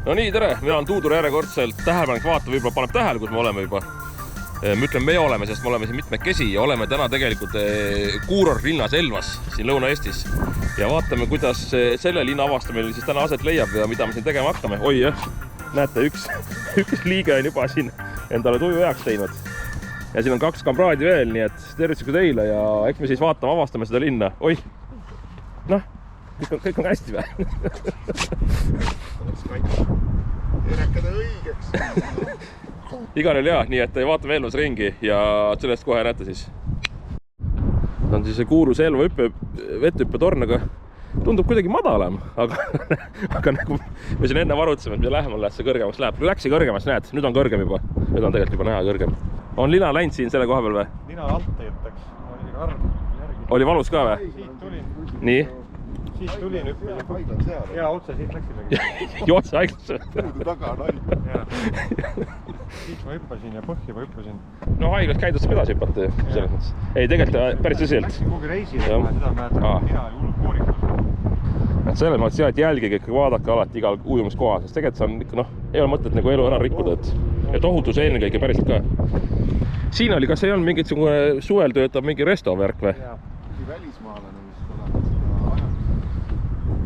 No nii, tere, mina olen Tuudur järjekordselt tähelepanek vaata, võib-olla paneb tähele, kus me oleme juba. Me ütleme, me oleme, sest me oleme siin mitmekesi ja oleme täna tegelikult kuurortlinnas Elvas, siin Lõuna-Eestis. Ja vaatame, kuidas selle linna avastamine siis täna aset leiab ja mida me siin tegema hakkame. Oi jah, näete, üks liige on juba siin endale tuju heaks teinud. Ja siin on 2 kamraadi veel, nii et tervitusega teile ja eks me siis vaatame, avastame seda linna. Oi, noh, kõik on hästi või? Erekada õigeks. Igal juhul jah, nii et vaatame Elvas ringi ja sellest kohe näete siis. Ta on siis see kuulus Elva vetthüppetorn, aga tundub kuidagi madalam, aga nagu me siin enne varutasime, et mida lähemal see kõrgemaks läheb. Läksi kõrgemaks, näed, nüüd on kõrgem juba. Nüüd on tegelikult juba näha kõrgem. On lina läinud siin selle koha peal või? Lina alt tegutaks. Oli arv järgi. Oli valus ka või? Siit tulin. Nii? Siis tulin hüppesin. Ja otse siit läksimegi. Ja otse haiglasse. Puudu taga on ainult. Siit ma hüppasin ja põhja ma hüppasin. No haiglas käidud saab edasi hüppata ju. Selles mõttes. Ei, tegelikult päris tõsiselt. Läksin kuhugi reisile, seda mäletan. Mina hullult koorikus. Selles mõttes jah, et jälgige ikkagi vaadake alati igal ujumiskohal, sest tegelikult see on ikka noh, ei ole mõtet nagu elu ära rikkuda, et ohutus eelkõige päriselt ka. Siin oli, kas ei olnud mingisugune suvel töötab mingi restovärk või? Jaa, välismaalane vist olema seda.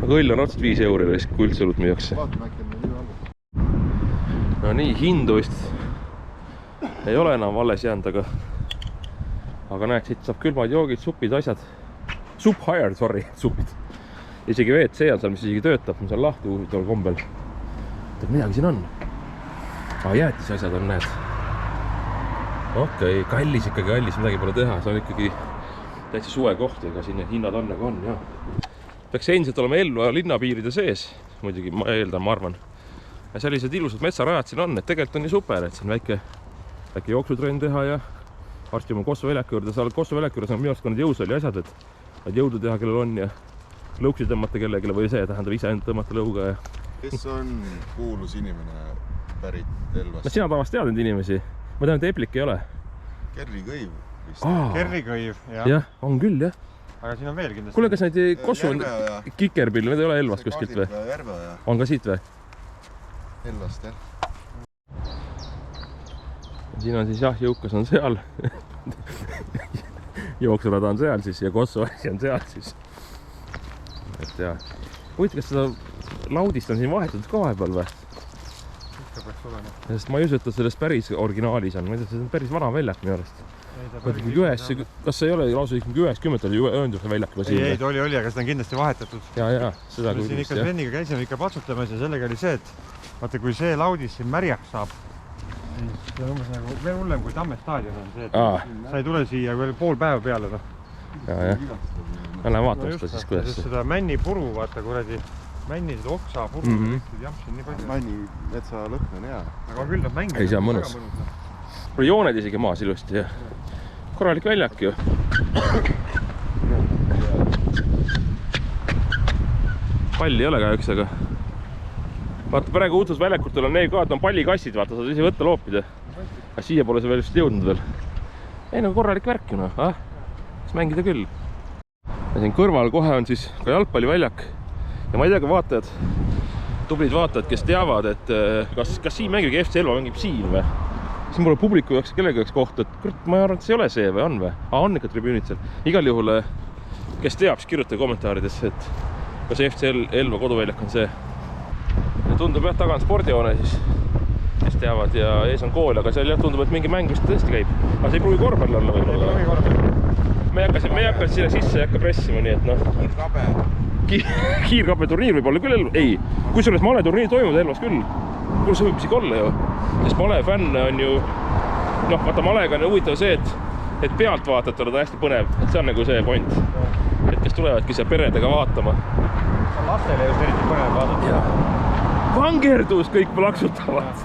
Aga õll on otsast 5 euri, kui üldse õlut müüakse. Vaatame äkki on meil alles. No nii, hindu vist ei ole enam alles jäänud, aga näed, siit saab külmad joogid, supid, asjad. Sup hired, sorry, supid. Isegi WC on seal, mis isegi töötab, mis on lahti huvitaval kombel. Et midagi siin on. Jäätis asjad on, näed. Okei, kallis ikkagi kallis, midagi pole teha, see on ikkagi täitsa suve koht, ega siin hinnad on nagu on, jah. Peaks endiselt olema Elva linnapiiride sees, muidugi ma eeldan, ma arvan. Ja sellised ilusad metsarajad siin on, et tegelikult on nii super, et siin väike jooksutrenn teha ja varsti oma Kosovo väljaku juurde, seal Kosovo väljaku juures on minu arust ka need jõusõli asjad, et jõudu teha, kellel on ja lõuksi tõmmata kellelegi või see tähendab ise end tõmmata lõuga. Kes on kuulus inimene pärit Elvast? No sina tavaliselt tead neid inimesi. Ma tean, et Eplik ei ole. Kerri Kõiv vist. Kerri Kõiv, jah. Jah, on küll, jah. Aga siin on veel kindlasti. Kuule, kas neid Kosovo Kikerpill, need ei ole Elvast kuskilt või? On ka siit või? Elvast, jah. Siin on siis jah, jõukas on seal. Jooksurada on seal siis ja Kosovo asi on seal siis. Et jah. Huvitav, kas seda laudist on siin vahetatud ka vahepeal või? Sest ma ei usu, et ta sellest päris originaalis on. Ma ei tea, see on päris vana väljak minu arust. Kas ei ole lausa 90 oli öönduse väljak juba siin? Ei, oli, aga seda on kindlasti vahetatud. Ja, seda kui siin ikka Sveniga käisime ikka patsutamas ja sellega oli see, et vaata, kui see laudis siin märjaks saab, siis see on umbes nagu veel hullem kui Tamme staadion on see, et sa ei tule siia veel pool päeva peale. Ja. Lähen vaatame seda siis, kuidas see. Seda männipuru, vaata kuradi, männi seda oksapuru, jampsin nii palju. Männi metsa lõhn on hea. Aga küll nad mängid. Ei, see on mõnus. Jooned isegi maas ilusti ja korralik väljak ju. Palli ei ole kahjuks, aga vaata, praegu uutus väljakutel on neil ka, et on pallikassid, vaata, saad ise võtta loopida. Aga siia pole see veel vist jõudnud veel. Ei, nagu korralik värk ju, kas mängida küll. Ja siin kõrval kohe on siis ka jalgpalliväljak. Ja ma ei tea, ka vaatajad, tublid vaatajad, kes teavad, et kas siin mängib FC Elva mängib siin või? Siin pole publiku jaoks kellegi jaoks koht, et kurat, ma arvan, et see ei ole see või on või? On ikka tribüünid seal. Igal juhul, kes teab, siis kirjutage kommentaaridesse, et kas FC Elva koduväljak on see. Ja tundub jah, taga on spordijoone siis, kes teavad ja ees on kool, aga seal jah tundub, et mingi mäng vist tõesti käib. Aga see ei pruugi korvpalli olla võib-olla. Me ei hakka siia sisse, ei hakka pressima, nii et noh. Kiirkabe turniir võib olla küll Elvas. Ei, kui selles male turniir toimub Elvas küll. Kuule, see võib isegi olla ju. Sest male fänn on ju, noh, vaata malega on huvitav see, et pealt vaatata on hästi põnev. Et see on nagu see point. Et kes tulevadki seal peredega vaatama. Lastele just eriti põnev vaadata. Vangerdus, kõik plaksutavad.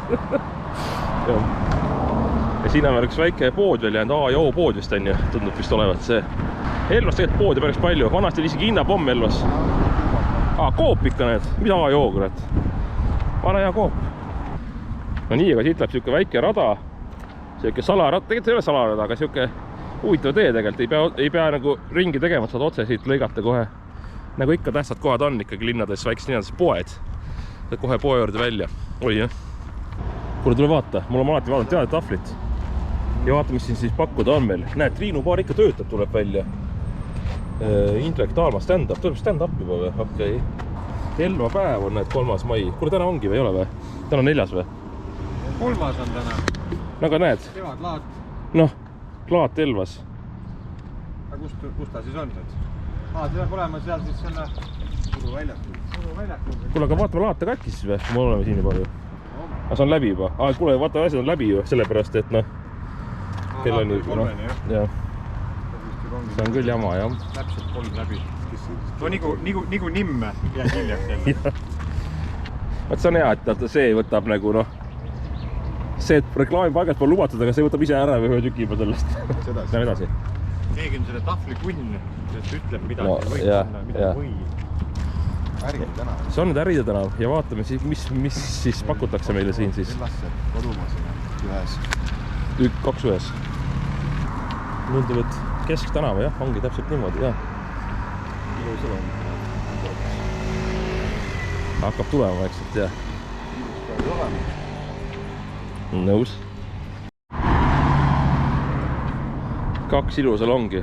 Ja siin on üks väike pood veel jäänud, A ja O pood vist on ju, tundub vist olevat see. Elvas tegelikult poodi päris palju, vanasti oli isegi hinnapomm Elvas. Koop ikka need, mida A ja O, kurat. Vana hea koop. No nii, aga siit läheb siuke väike rada. Siuke salarada, tegelikult ei ole salarada, aga siuke huvitav tee tegelikult. Ei pea nagu ringi tegema, saad otse siit lõigata kohe. Nagu ikka tähtsad kohad on ikkagi linnades, väikses linnades poed. kohe poe juurde välja. Oi jah. Kuule, tule vaata, mul on alati vaadanud teada tahvlit. Ja vaata, mis siin siis pakkuda on meil. Näed, Triinu baar ikka töötab, tuleb välja. Indrek Taalma stand-up, tuleb stand-up juba või? Okei. Elva päev on, näed, 3. mai. Kuule, täna ongi või ei ole või? Täna on 4. või? 3. on täna. Aga näed. Kevadlaat. Noh, laat Elvas. Aga kust ta siis on nüüd? See peab olema seal siis selle Uruväljakul. Kuule, aga vaatame laata katki siis või? Me oleme siin juba ju. Aga see on läbi juba. Kuule, vaata, asjad on läbi ju, sellepärast, et noh. Kell on ju, noh. Jah. See on küll jama, jah. Täpselt 3 läbi. Nagu nimme jääd hiljaks jälle. Vaat see on hea, et see võtab nagu noh. See, et reklaamipaigad pole lubatud, aga see võtab ise ära ühe tüki juba sellest. Lähme edasi. Keegi on selle tahvlikunn, kes ütleb midagi no, või midagi või. Äride tänav. See on nüüd Äride tänav ja vaatame siis, mis siis pakutakse meile siin siis. Kodumaasina ühes. 2 ühes. Tundub, et kesktänava jah, ongi täpselt niimoodi, jah. Ilusal on. Hakkab tulema vaikselt, jah. Ilus olema. Nõus. 2 ilusal ongi.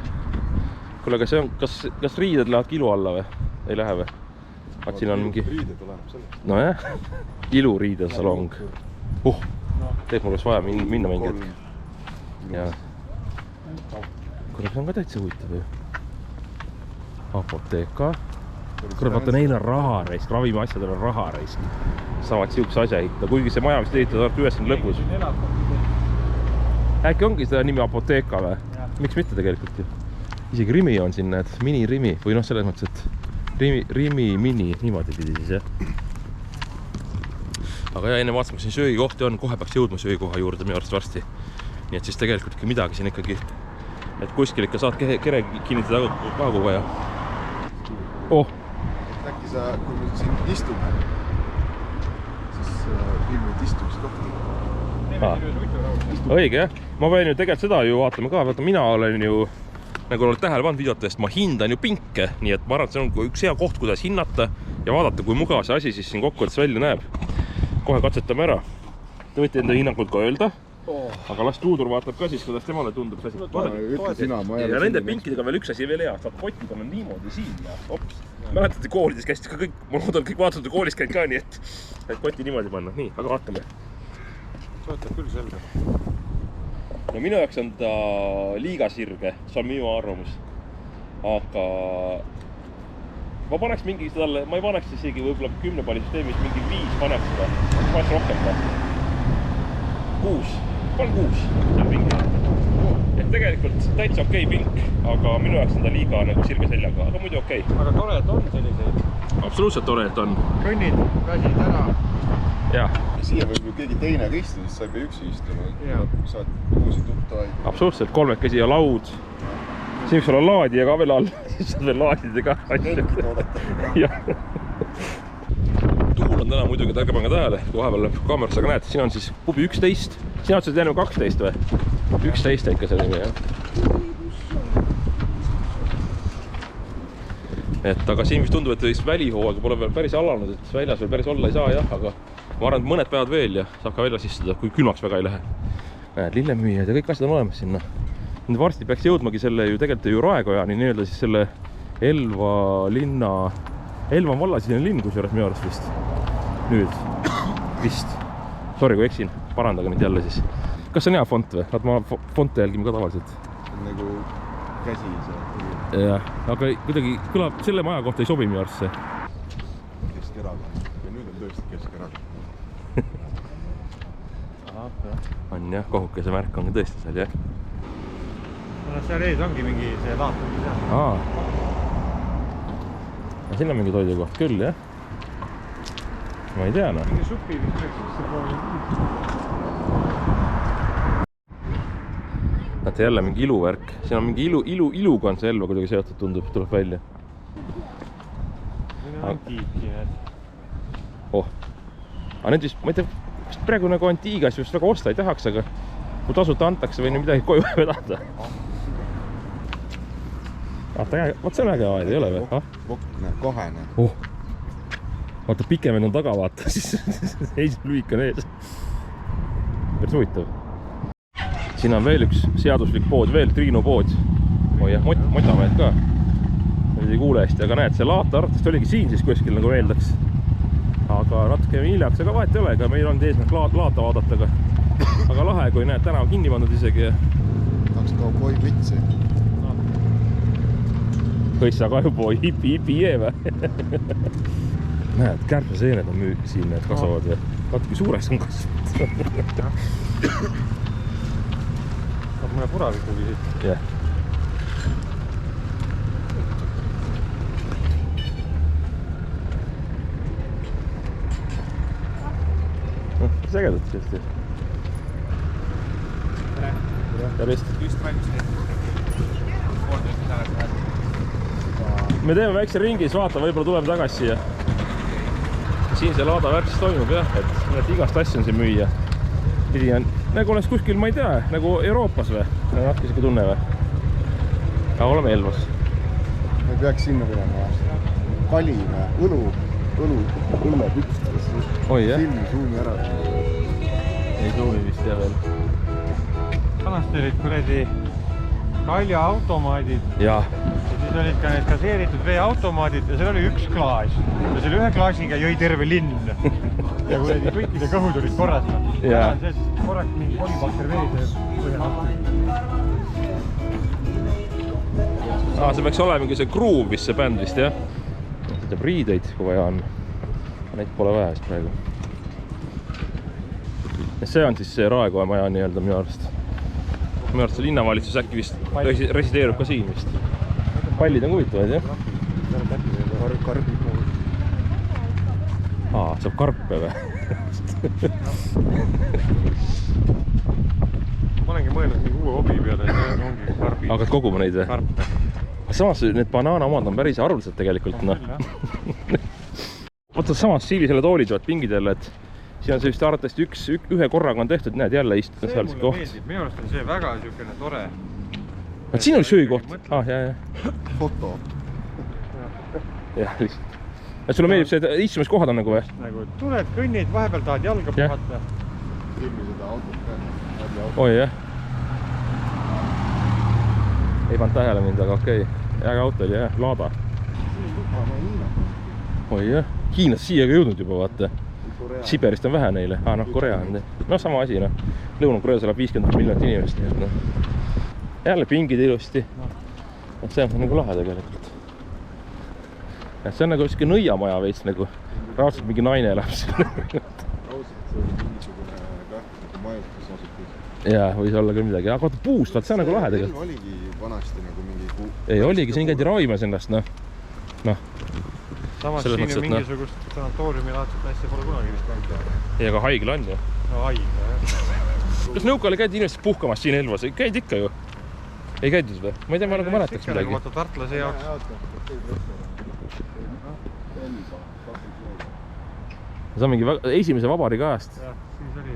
Kuule, aga see on, kas riided lähevad kilu alla või? Ei lähe või? Vaat siin on mingi... Riided oleneb sellest. No jah, iluriidesalong. Teeb mul oleks vaja minna mingi hetk. Ja. Kuule, see on ka täitsa huvitav ju. Apoteeka. Kuule, vaata, neil on raharaisk, ravimiasjadel on raharaisk. Saavad siukse asja ehitada, kuigi see maja vist ehitada saab 9. lõpus. Äkki ongi seda nimi Apoteeka või? Miks mitte tegelikult ju? Isegi Rimi on siin, näed, mini-Rimi või noh, selles mõttes, et Rimi mini, niimoodi pidi siis jah. Aga jah, enne vaatame, siin söögikohti on, kohe peaks jõudma söögikoha juurde minu arust varsti. Nii et siis tegelikult ikka midagi siin ikkagi, et kuskil ikka saad kere kinnitada ka kogu vaja. Äkki sa, kui me siin istume, siis filmid istumise kohti. Õige jah, ma pean ju tegelikult seda ju vaatama ka, vaata mina olen ju, nagu oled tähele pannud videotest, ma hindan ju pinke, nii et ma arvan, et see on üks hea koht, kuidas hinnata ja vaadata, kui mugav see asi siis siin kokkuvõttes välja näeb. Kohe katsetame ära. Te võite enda hinnangud ka öelda, aga las Tuudur vaatab ka siis, kuidas temale tundub see asi. Ja nende pinkidega veel üks asi veel hea, saab kotid on niimoodi siin ja hops. Mäletate koolides käisid ka kõik, ma loodan kõik vaatatud koolis käinud ka nii, et koti niimoodi panna. Nii, aga vaatame. Soetab küll selge. No minu jaoks on ta liiga sirge, see on minu arvamus. Aga ma paneks mingi talle, ma ei paneks isegi võib-olla 10 palli süsteemis mingi 5 paneks seda. Ma paneks rohkem ka. 6. Pan 6 selle pingi. Et tegelikult täitsa okei pink, aga minu jaoks on ta liiga nagu sirge seljaga, aga muidu okei. Aga tore, et on selliseid. Absoluutselt tore, et on. Kõnnid, käsid ära. Jah. Siia võib ju keegi teine ka istuda, siis sa ei pea üksi istuma. Saad uusi tuttavaid. Absoluutselt, 3 ja laud. Siin võiks olla laadija ka veel all, siis saad veel laadida ka asju. Tuul on täna muidugi, ärge pange tähele, kui vahepeal kaamerasse aga näed, siin on siis pubi 11. Sina otseselt jäänud 12 või? 11 ikka selle nimi, jah. Et aga siin vist tundub, et välihooaega pole veel päris alanud, et väljas veel päris olla ei saa, jah, aga ma arvan, et mõned päevad veel ja saab ka väljas istuda, kui külmaks väga ei lähe. Näed, lillemüüjad ja kõik asjad on olemas sinna. Nüüd varsti peaks jõudmagi selle ju tegelikult ju Raekojani, nii-öelda siis selle Elva linna, Elva on vallasisene linn, kusjuures minu arust vist. Nüüd, vist. Sorry, kui eksin, parandage mind jälle siis. Kas see on hea font või? Vaat ma fonte jälgime ka tavaliselt. Nagu käsi see. Jah, aga kuidagi kõlab, selle maja kohta ei sobi minu arust see. Keskerakond. Ja nüüd on tõesti Keskerakond. On jah, kohukese märk on tõesti seal, jah. Seal ees ongi mingi see laatamise seal. Siin on mingi toidukoht küll, jah. Ma ei tea, noh. Mingi supi, mis võiks üldse pooli. Näete jälle mingi iluvärk. Siin on mingi iluga on see Elva kuidagi seotud, tundub, tuleb välja. Siin on antiiki, jah. Aga need vist, ma ei tea, vist praegu nagu antiigas just väga osta ei tahaks, aga kui tasuta antakse või midagi koju vedada. Vaat see on äge aed, ei ole või? Vokne, kahene. vaata, pikem on taga, vaata, siis esimene lühik on ees. Päris huvitav. Siin on veel üks seaduslik pood, veel Triinu pood. Oi jah, Motamehed ka. Nüüd ei kuule hästi, aga näed, see laata arvatavasti oligi siin siis kuskil nagu meeldaks. Aga natuke hiljaks, aga vahet ei ole, ega meil on eesmärk laata vaadata. Aga lahe, kui näed, täna kinni pandud isegi. Tahaks kauboi klitsi. Kõissa kauboi, hipi jeevä. Näed, kärpeseened on siin, need kasvavad või? Vaata, kui suureks on kasvanud. Saab mõne puravikugi siit. Jah. Sägedad siiski. Tervist. Me teeme väikse ringi, siis vaata, võib-olla tuleme tagasi siia. Siin see laada värk siis toimub jah, et igast asja on siin müüa. Nagu oleks kuskil, ma ei tea, nagu Euroopas või? Natuke siuke tunne või? Aga oleme Elvas. Me peaks sinna tulema. Kalime, õlle pükstes. Oi jah? Filmi suumi ära. Ei suumi vist ja veel. Vanasti olid kuredi kaljaautomaadid. Jah. Ja siis olid ka need gaseeritud veeautomaadid ja seal oli üks klaas. Ja selle ühe klaasiga jõi terve linn. Ja kuredi kõikide kõhud olid korras. Ja see siis korraks mingi kolibakter vees põhjal. See peaks olema mingi see Groove vist see bänd vist jah. Teeb riideid, kui vaja on. Neid pole vaja siis praegu. Ja see on siis see Raekoja maja nii-öelda minu arust. Minu arust see linnavalitsus äkki vist resideerub ka siin vist. Pallid on huvitavad jah? Karbi pool. Saab karpe või? Ma olengi mõelnud mingi uue hobi peale, et ongi karbi. Hakkad koguma neid või? Karpe. Samas need banaana omad on päris arvlised tegelikult. Vaata samas stiilis jälle toolid võvad pingidele, et siin on see vist arvatavasti ühe korraga on tehtud, näed jälle istuda seal see koht. Minu arust on see väga niisugune tore. Siin on söökoht. Foto. Jah, lihtsalt. Sulle meeldib see, et istumiskohad on nagu või? Nagu tuled, kõnnid, vahepeal tahad jalga puhata. Filmi seda autot ka. Oi jah. Ei pannud tähele mind, aga okei. Äge auto oli jah, Laada. Oi jah. Hiinast siia ka jõudnud juba, vaata. Siberist on vähe neile. Korea on. Sama asi, Lõuna-Koreas elab 50 miljonit inimest. Jälle pingid ilusti. See on nagu lahe tegelikult. See on nagu siuke nõiamaja veits nagu. Raudselt mingi naine elab siin. Raudselt see oli mingisugune nagu majutusasutus. Jaa, võis olla küll midagi. Aga vaata puust, vaata see on nagu lahe tegelikult. Oligi vanasti nagu mingi Ei oligi, siin käidi ravimas ennast, Samas siin on mingisugust sanatooriumi laadset asja pole kunagi vist käinud. Ei, aga haigla on ju. No haigla, jah. Kas nõukaale käidi inimesed puhkamas siin Elvas? Käid ikka ju? Ei käidud või? Ma ei tea, ma nagu mäletaks midagi. Vaata tartlase jaoks. See on mingi esimese vabariigi ajast. Jah, siis oli.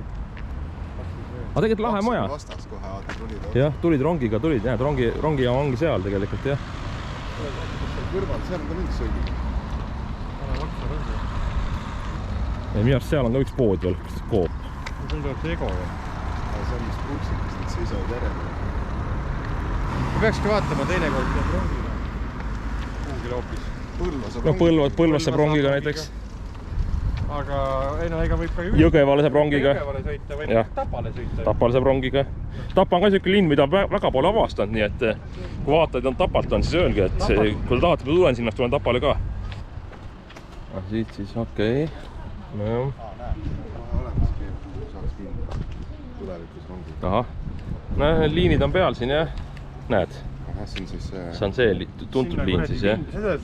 Aga tegelikult lahe maja. Vastas kohe, vaata tulid. Jah, tulid rongiga, näed, rongi ongi seal tegelikult, jah. Kõrval, seal on ka mingi sõgi. Ja minu arust seal on ka üks pood veel, Coop. Küll tuleb see Ego või? See on mis pruuksikest, et seisavad järele. Ma peakski vaatama teinekord teeb rongiga. Kuhugile hoopis. Põlvas saab rongiga näiteks. Aga ega võib ka Jõgevale saab rongiga. Jõgevale sõita või Tapale sõita. Tapale saab rongiga. Tapa on ka selline linn, mida väga pole avastanud, nii et kui vaatajaid on Tapalt on, siis öelge, et kui te tahate, kui tulen sinnast, tulen Tapale ka. Siit siis, okei. Näed, olemaski saaks minna tulevikus rongiga. Ahah. Liinid on peal siin, jah. Näed. See on siis see... See on see tuntud liin siis, jah.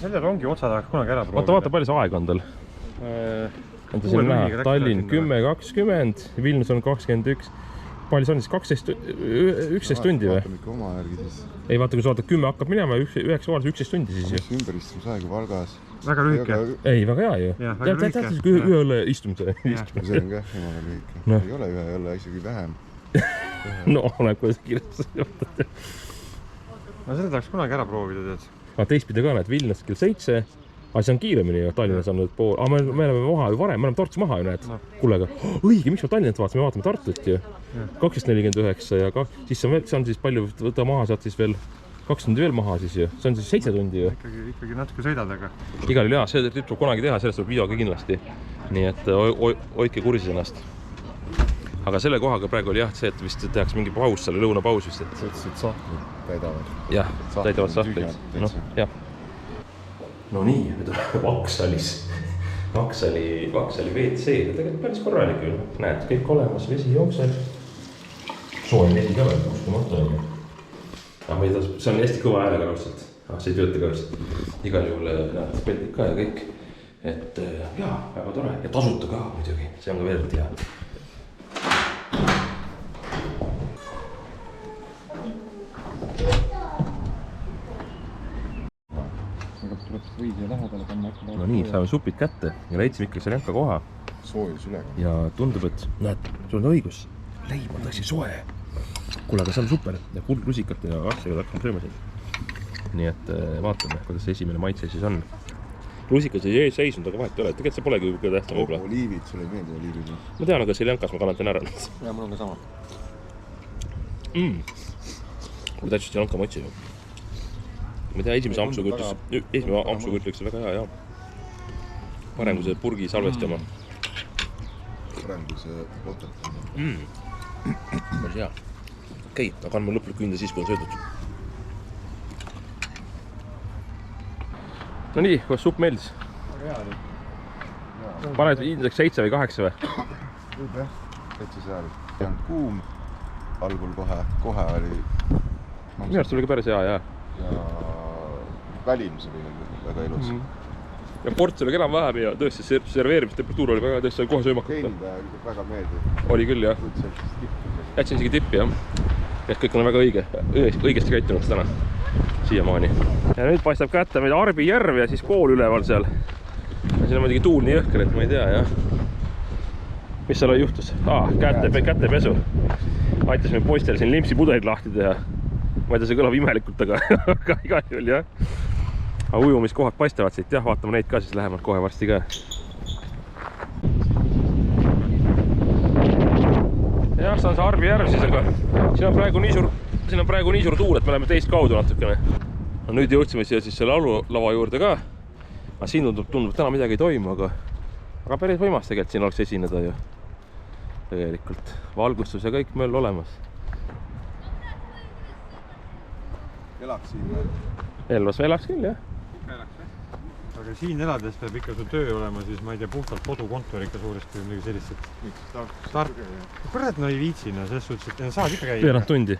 Selle rongi otsa tahaks kunagi ära proovida. Vaata, palju see aeg on tal. On ta siin näha. Tallinn 10:20, Vilnius on 21. Palju see on siis 11 tundi või? Vaatame ikka oma järgi siis. Ei vaata, kui sa vaatad 10 hakkab minema, 11 tundi siis ju. Ümberistumisaeg Valgas. Väga lühike. Ei, väga hea ju. Tead, kui ühe õlle istumise. See on ka jumala lühike. Ei ole ühe õlle, isegi vähem. No, olen kuidas kirjas. No selle tahaks kunagi ära proovida, tead. Aga teistpidi ka näed, Vilnius kell 7, aga see on kiiremini ju, Tallinnas on nüüd pool, aga me oleme maha ju varem, me oleme Tartus maha ju, näed no.. Kuule, aga õige, miks me Tallinnat vaatame, me vaatame Tartut ju. 12.49 ja siis see on siis palju, võta maha sealt siis veel 2 tundi veel maha siis ju, see on siis 7 tundi ju. Ikkagi natuke sõidad, aga... Igal juhul jah, see tripp tuleb kunagi teha, sellest tuleb video ka kindlasti. Nii et hoidke kursis ennast. Aga selle kohaga praegu oli jah, see, et vist tehakse mingi paus, selle lõunapaus vist, et... Sa ütlesid, et sahtlid täidavad. Jah, täidavad sahtleid. Noh, jah. No nii, nüüd on Vaksali WC, tegelikult päris korralik ju. Näed, kõik olemas, vesi jookseb. Soojn vesi ka veel, uskumatu on ju. See on hästi kõva häälega raudselt. See ei tööta ka vist. Igal juhul näed, peldid ka ja kõik. Et jaa, väga tore. Ja tasuta ka muidugi, see on ka veel hea. No nii, saame supid kätte ja leidsime ikka selle jänka koha. Soojus ülega. Ja tundub, et näed, sul on õigus. Leib on tõesti soe. Kuule, aga see on super ja kuldrusikat ja asjad hakkame sööma siin. Nii et vaatame, kuidas see esimene maitse siis on. Rusikas ei seisnud, aga vahet ei ole. Tegelikult see polegi kõige tähtsam võib-olla. Oliivid, sulle ei meeldi oliivid? Ma tean, aga selle jänkas ma kannan ära. Ja, mul on ka sama. Kuule tähtsust jänka matsi ju. Ma ei tea, esimese ampsuga ütleks väga hea, jah. Parem kui see purgi salvesti oma. Parem kui see potelt. Päris hea. Okei, aga on mul lõplik hinda siis, kui on söödud. No nii, kuidas supp meeldis? Paned hindaks 7 või 8 või? Võib jah, täitsa seal. See on kuum, algul kohe oli... Minu arust oli ka päris hea, jah. Ja välimus oli väga ilus. Ja ports oli enam-vähem ja tõesti serveerimistemperatuur oli väga tõesti kohe söömakata. Teenida väga meeldib. Oli küll, jah. Jätsin isegi tippi, jah. Et kõik on väga õigesti käitunud täna. Siiamaani. Ja nüüd paistab kätte meid Arbi järv ja siis kool üleval seal. Ja siin on muidugi tuul nii õhker, et ma ei tea, jah. Mis seal juhtus? Kätepesu. Aitas meil poistel siin limpsi pudelid lahti teha. Ma ei tea, see kõlab imelikult, aga igal juhul, jah. Aga ujumiskohad paistavad siit, jah, vaatame neid ka siis lähemalt kohe varsti ka. Jah, see on see Arbi järv siis, aga siin on praegu nii suur tuul, et me oleme teist kaudu natukene. No nüüd jõudsime siia siis selle laululava juurde ka. Aga siin tundub täna midagi ei toimu, aga päris võimas tegelikult siin oleks esineda ju. Tegelikult valgustus ja kõik möll olemas. Elaks siin veel? Elvas elaks küll, jah. Aga siin elades peab ikka su töö olema, siis ma ei tea, puhtalt kodukontor ikka suuresti või midagi sellist, et... Kurat, no ei viitsina, selles suhtes, et saad ikka käia. Veerand tundi.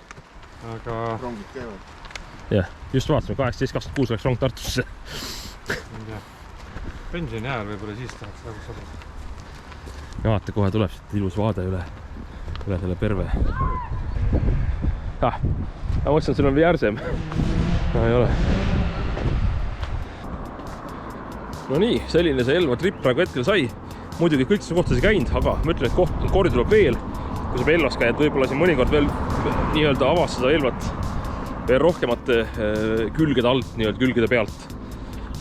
Aga... Rongid käivad. Jah, just vaatasime, 18.26 läks rong Tartusse. Pensioni ajal võib-olla siis tahaks nagu sobada. Ja vaata, kohe tuleb siit ilus vaade üle selle perve. Ma mõtlesin, et sul on Viersem. No ei ole. No nii, selline see Elva tripp praegu hetkel sai. Muidugi kõik see kohtas ei käinud, aga ma ütlen, et kordi tuleb veel. Kui sa Elvas käid, võib-olla siin mõnikord veel nii-öelda avastada Elvat veel rohkemate külgede alt, nii-öelda külgede pealt.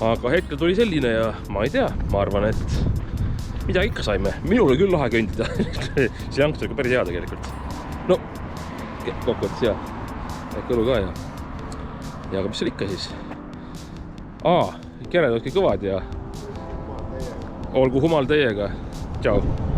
Aga hetkel tuli selline ja ma ei tea, ma arvan, et midagi ikka saime. Minul oli küll lahe kõndida. See janks oli ka päris hea tegelikult. No, kokkuvõttes hea. Kõlu ka ja. Ja aga mis seal ikka siis? Kered olidki kõvad ja olgu humal teiega. Tšau!